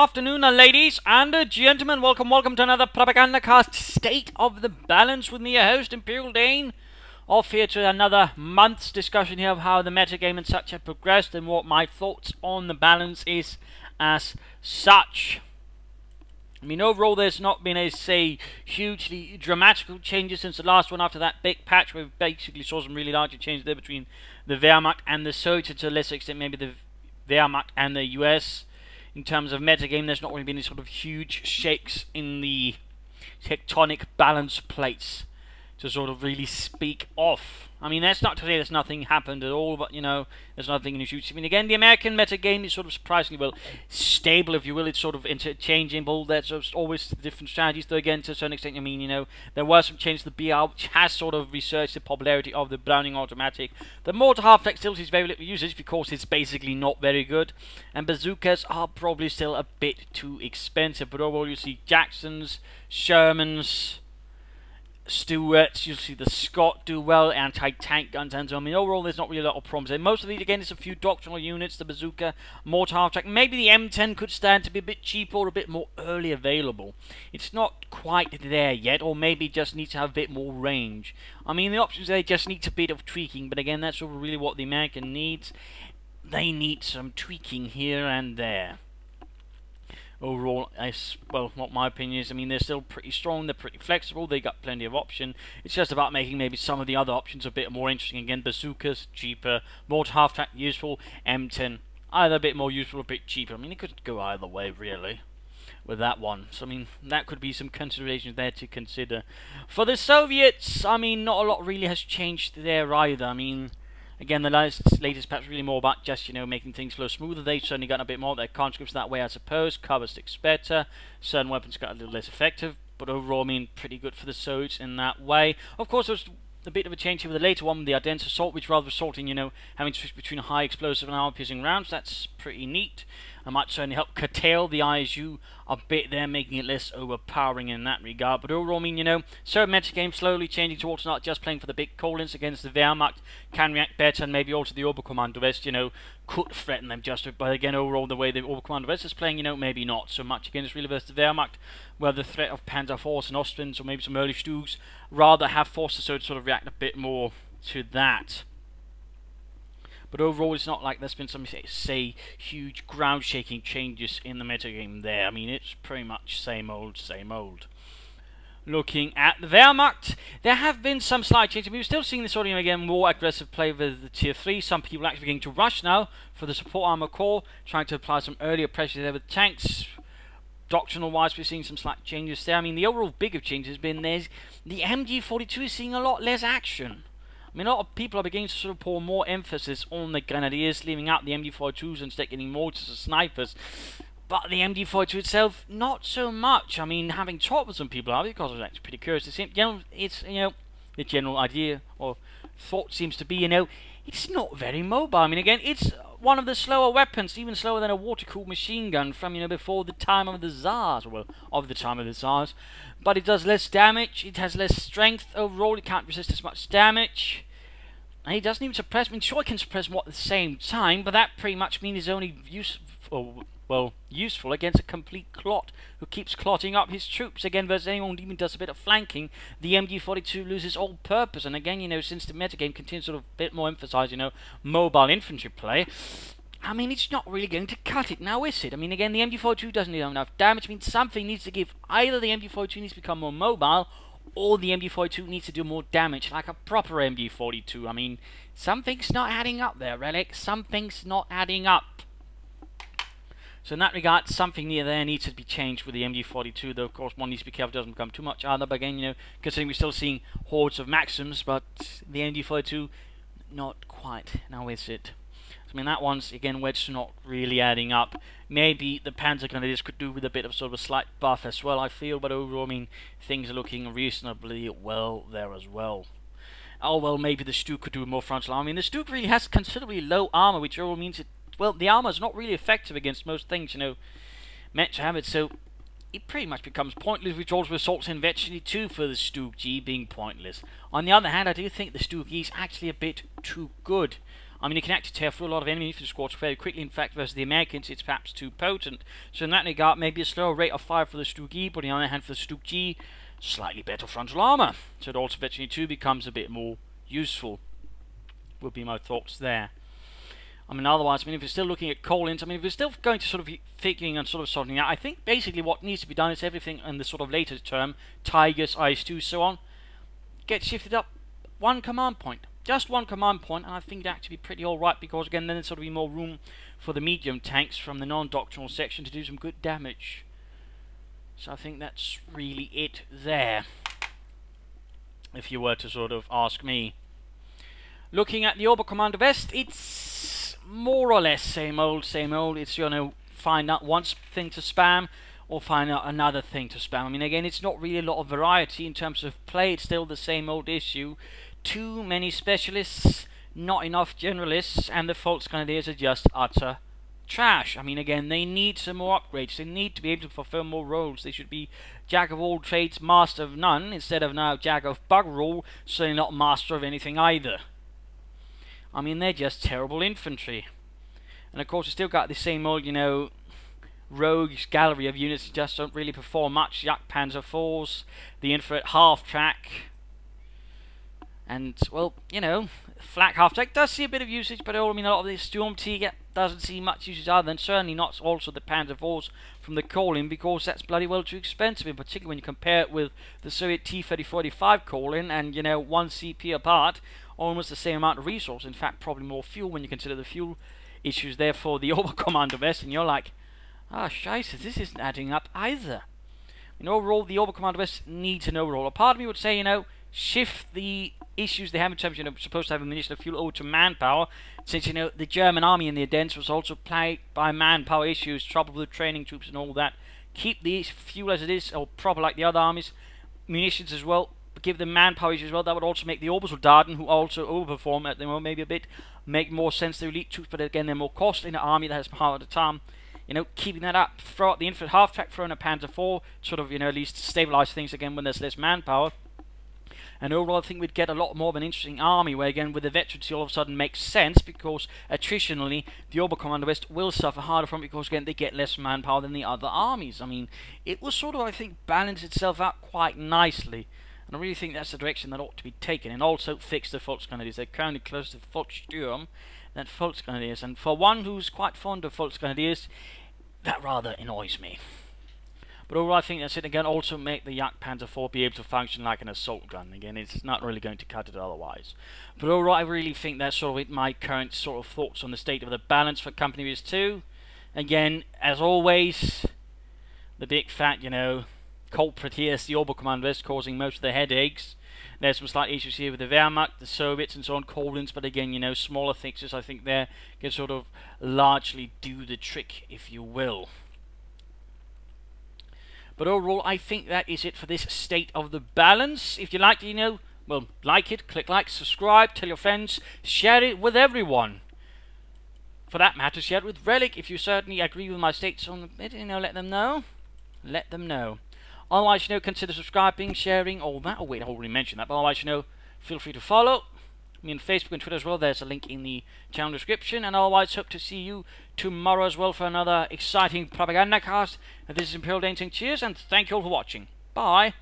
afternoon, ladies and gentlemen. Welcome to another Propagandacast State of the Balance with me, your host, Imperial Dane. Off here to another month's discussion here of how the metagame and such have progressed and what my thoughts on the balance is as such. I mean, overall, there's not been, say, hugely dramatic changes since the last one after that big patch where we basically saw some really larger changes there between the Wehrmacht and the Soviets, and to a lesser extent maybe the Wehrmacht and the US. In terms of metagame, there's not really been any sort of huge shakes in the tectonic balance plates to sort of really speak of. I mean, that's not to say there's nothing happened at all, but, you know, there's nothing huge. I mean, again, the American metagame is sort of surprisingly, well, stable, if you will. It's sort of interchangeable. There's always different strategies, though, again, to a certain extent, I mean, you know, there were some changes to the BR, which has sort of researched the popularity of the Browning automatic. The mortar half-track still sees very little usage because it's basically not very good, and bazookas are probably still a bit too expensive, but overall you see Jacksons, Shermans, Stuarts, you'll see the Scott do well, anti-tank guns, and so I mean, overall there's not really a lot of problems there. Most of these, again, there's a few doctrinal units, the bazooka, mortar half-track. Maybe the M10 could stand to be a bit cheaper or a bit more early available. It's not quite there yet, or maybe just needs to have a bit more range. I mean, the options there just need a bit of tweaking, but again, that's sort of really what the American needs. They need some tweaking here and there. Overall, well, what my opinion is, I mean, they're still pretty strong, they're pretty flexible, they got plenty of option. It's just about making maybe some of the other options a bit more interesting. Again, bazookas, cheaper, mortar half-track, useful, M10, either a bit more useful or a bit cheaper. I mean, it could go either way, really, with that one. So, I mean, that could be some considerations there to consider. For the Soviets, I mean, not a lot really has changed there either. I mean, again, the latest patch really more about just, you know, making things flow smoother. They've certainly gotten a bit more of their conscripts that way, I suppose. Cover sticks better. Certain weapons got a little less effective. But overall, I mean, pretty good for the Soviets in that way. Of course, there was a bit of a change here with the later one, with the Ardennes Assault, which rather resulting, you know, having to switch between high explosive and armor-piercing rounds. That's pretty neat. And might certainly help curtail the ISU a bit there, making it less overpowering in that regard. But overall, I mean, you know, certain metagame slowly changing towards not just playing for the big call-ins against the Wehrmacht, can react better, and maybe also the Oberkommando West, you know, could threaten them just. But again, overall, the way the Oberkommando West is playing, you know, maybe not so much. Again, it's really versus the Wehrmacht, where the threat of Panzer Force and Austrians, or maybe some early Stugs, rather have forced the Soviets to sort of react a bit more to that. But overall, it's not like there's been some, say, huge ground-shaking changes in the metagame there. I mean, it's pretty much same old, same old. Looking at the Wehrmacht, there have been some slight changes. I mean, we're still seeing this sort of, again, more aggressive play with the Tier 3. Some people actually beginning to rush now for the support armor core, trying to apply some earlier pressure there with tanks. Doctrinal-wise, we're seeing some slight changes there. I mean, the overall big of change has been the MG42 is seeing a lot less action. I mean, a lot of people are beginning to sort of pour more emphasis on the Grenadiers, leaving out the MG42s and instead getting mortars and snipers. But the MG42 itself, not so much. I mean, having talked with some people about it, because I was actually pretty curious to see, you know, it's, you know, the general idea or thought seems to be, you know, it's not very mobile. I mean, again, it's one of the slower weapons, even slower than a water-cooled machine gun from, you know, before the time of the Tsars, well, of the time of the Tsars. But it does less damage, it has less strength overall, it can't resist as much damage. And he doesn't even suppress, I mean, sure, he can suppress more at the same time, but that pretty much means he's only useful against a complete clot who keeps clotting up his troops. Again, versus anyone who even does a bit of flanking, the MG42 loses all purpose. And again, you know, since the metagame continues sort of a bit more emphasize, you know, mobile infantry play, I mean, it's not really going to cut it now, is it? I mean, again, the MG42 doesn't need enough damage. I mean, something needs to give. Either the MG42 needs to become more mobile, or the MG42 needs to do more damage, like a proper MG42. I mean, something's not adding up there, Relic. Something's not adding up. So in that regard, something near there needs to be changed with the MG42, though, of course, one needs to be careful it doesn't become too much either. But again, you know, considering we're still seeing hordes of Maxims, but the MG42, not quite. Now is it? I mean, that one's, again, wedged not really adding up. Maybe the Panzer Grenadiers could do with a bit of sort of a slight buff as well, I feel, but overall, I mean, things are looking reasonably well there as well. Oh, well, maybe the Stug could do more frontal armor. I mean, the Stug really has considerably low armor, which overall means it, well, the armor is not really effective against most things, you know, meant to have it, so it pretty much becomes pointless, which also results in eventually too for the Stug G being pointless. On the other hand, I do think the Stug E is actually a bit too good. I mean, it can actually tear through a lot of enemy infantry squads very quickly. In fact, versus the Americans, it's perhaps too potent. So in that regard, maybe a slower rate of fire for the Stug E, but on the other hand, for the Stug G, slightly better frontal armor. So it also eventually too becomes a bit more useful. Would be my thoughts there. I mean, otherwise, I mean, if we're still looking at call-ins, I mean, if we're still going to sort of figuring and sort of sorting out, I think basically what needs to be done is everything in the sort of later term, Tigers, IS-2, so on, get shifted up one command point. Just one command point, and I think that'd actually be pretty alright, because again, then there's sort of be more room for the medium tanks from the non-doctrinal section to do some good damage. So I think that's really it there, if you were to sort of ask me. Looking at the Oberkommando West, it's more or less same old, same old. It's, you know, find out one thing to spam or find out another thing to spam. I mean, again, it's not really a lot of variety in terms of play. It's still the same old issue. Too many specialists, not enough generalists, and the Volksgrenadiers are just utter trash. I mean, again, they need some more upgrades. They need to be able to fulfill more roles. They should be jack of all trades, master of none, instead of now jack of bugger all, certainly not master of anything either. I mean, they're just terrible infantry. And of course, you still got the same old, you know, rogues gallery of units that just don't really perform much. Yak Panzer IVs, the infrared half-track, and, well, you know, flak half-track does see a bit of usage, but I mean, a lot of the Sturm Tiger doesn't see much usage other than certainly not also the Panzer IVs from the call-in, because that's bloody well too expensive, in particular when you compare it with the Soviet T-3045 call-in, and, you know, 1 CP apart, almost the same amount of resource. In fact, probably more fuel when you consider the fuel issues there for the Oberkommando West, and you're like, ah, scheiße, this isn't adding up either. You know, overall, the Oberkommando West needs an overhaul. A part of me would say, you know, shift the issues they have in terms of, you know, supposed to have ammunition and fuel over to manpower, since, you know, the German army in the Ardennes was also plagued by manpower issues, trouble with training troops and all that. Keep the fuel as it is, or proper like the other armies, munitions as well, but give them manpower issues as well. That would also make the Obersoldaten, who also overperform at the moment maybe a bit, make more sense to elite troops, but again, they're more costly in an army that has power at a time. You know, keeping that up, throw out the infantry half-track, throw in a Panzer IV, sort of, you know, at least stabilize things again when there's less manpower. And overall, I think we'd get a lot more of an interesting army, where again, with the veterans, all of a sudden makes sense, because attritionally, the Oberkommando West will suffer harder from it, because again, they get less manpower than the other armies. I mean, it will sort of, I think, balance itself out quite nicely. And I really think that's the direction that ought to be taken. And also fix the Volksgrenadiers. They're currently closer to Volkssturm than Volksgrenadiers. And for one who's quite fond of Volksgrenadiers, that rather annoys me. But overall, I think that's it. Again, also make the Yak Panzer IV be able to function like an assault gun. Again, it's not really going to cut it otherwise. But overall, I really think that's sort of it, my current sort of thoughts on the state of the balance for Company Beers 2. Again, as always, the big fat, you know, culprit here is the Oberkommando West, causing most of the headaches. There's some slight issues here with the Wehrmacht, the Soviets and so on, call-ins, but again, you know, smaller fixes I think there can sort of largely do the trick, if you will. But overall, I think that is it for this state of the balance. If you liked it, you know, well, like it, click like, subscribe, tell your friends, share it with everyone. For that matter, share it with Relic. If you certainly agree with my states on it, you know, let them know. Let them know. Otherwise, you know, consider subscribing, sharing, all that. Oh wait, I already mentioned that. But otherwise, you know, feel free to follow me on Facebook and Twitter as well. There's a link in the channel description. And otherwise, hope to see you tomorrow as well for another exciting Propagandacast. This is Imperial Dane saying cheers, and thank you all for watching. Bye.